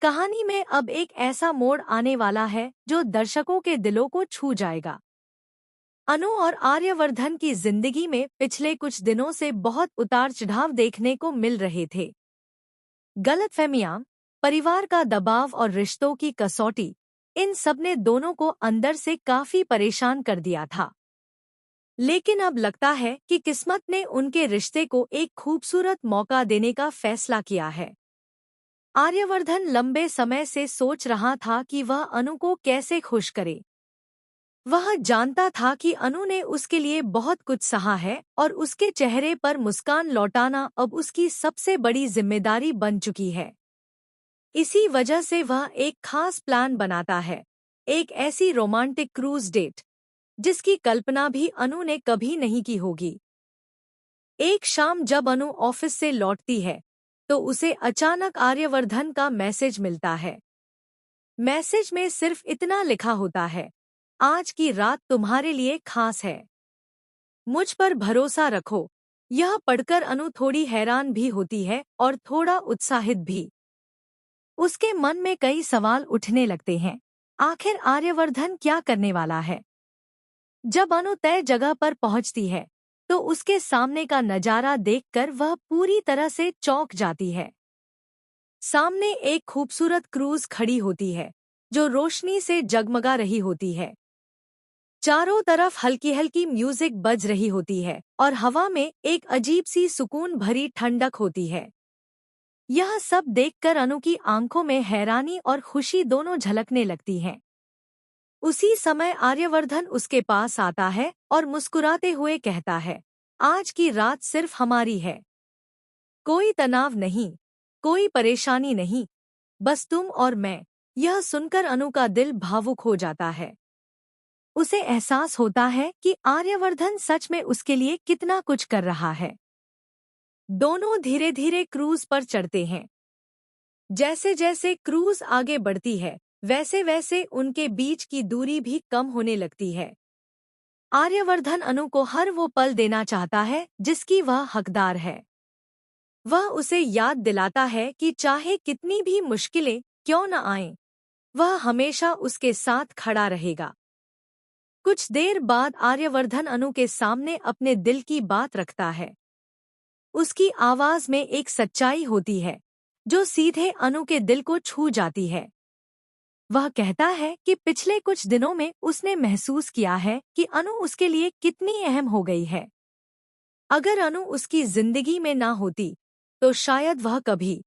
कहानी में अब एक ऐसा मोड़ आने वाला है जो दर्शकों के दिलों को छू जाएगा। अनु और आर्यवर्धन की जिंदगी में पिछले कुछ दिनों से बहुत उतार चढ़ाव देखने को मिल रहे थे। गलतफहमियां, परिवार का दबाव और रिश्तों की कसौटी, इन सब ने दोनों को अंदर से काफी परेशान कर दिया था। लेकिन अब लगता है कि किस्मत ने उनके रिश्ते को एक खूबसूरत मौका देने का फैसला किया है। आर्यवर्धन लंबे समय से सोच रहा था कि वह अनु को कैसे खुश करे। वह जानता था कि अनु ने उसके लिए बहुत कुछ सहा है और उसके चेहरे पर मुस्कान लौटाना अब उसकी सबसे बड़ी जिम्मेदारी बन चुकी है। इसी वजह से वह एक खास प्लान बनाता है, एक ऐसी रोमांटिक क्रूज डेट जिसकी कल्पना भी अनु ने कभी नहीं की होगी। एक शाम जब अनु ऑफिस से लौटती है तो उसे अचानक आर्यवर्धन का मैसेज मिलता है। मैसेज में सिर्फ इतना लिखा होता है, आज की रात तुम्हारे लिए खास है, मुझ पर भरोसा रखो। यह पढ़कर अनु थोड़ी हैरान भी होती है और थोड़ा उत्साहित भी। उसके मन में कई सवाल उठने लगते हैं। आखिर आर्यवर्धन क्या करने वाला है? जब अनु तय जगह पर पहुंचती है तो उसके सामने का नजारा देखकर वह पूरी तरह से चौंक जाती है। सामने एक खूबसूरत क्रूज खड़ी होती है जो रोशनी से जगमगा रही होती है। चारों तरफ हल्की हल्की म्यूजिक बज रही होती है और हवा में एक अजीब सी सुकून भरी ठंडक होती है। यह सब देखकर अनु की आंखों में हैरानी और खुशी दोनों झलकने लगती हैं। उसी समय आर्यवर्धन उसके पास आता है और मुस्कुराते हुए कहता है, आज की रात सिर्फ हमारी है। कोई तनाव नहीं, कोई परेशानी नहीं, बस तुम और मैं। यह सुनकर अनु का दिल भावुक हो जाता है। उसे एहसास होता है कि आर्यवर्धन सच में उसके लिए कितना कुछ कर रहा है। दोनों धीरे धीरे क्रूज पर चढ़ते हैं। जैसे जैसे क्रूज आगे बढ़ती है वैसे वैसे उनके बीच की दूरी भी कम होने लगती है। आर्यवर्धन अनु को हर वो पल देना चाहता है जिसकी वह हकदार है। वह उसे याद दिलाता है कि चाहे कितनी भी मुश्किलें क्यों न आएं, वह हमेशा उसके साथ खड़ा रहेगा। कुछ देर बाद आर्यवर्धन अनु के सामने अपने दिल की बात रखता है। उसकी आवाज में एक सच्चाई होती है जो सीधे अनु के दिल को छू जाती है। वह कहता है कि पिछले कुछ दिनों में उसने महसूस किया है कि अनु उसके लिए कितनी अहम हो गई है। अगर अनु उसकी जिंदगी में ना होती तो शायद वह कभी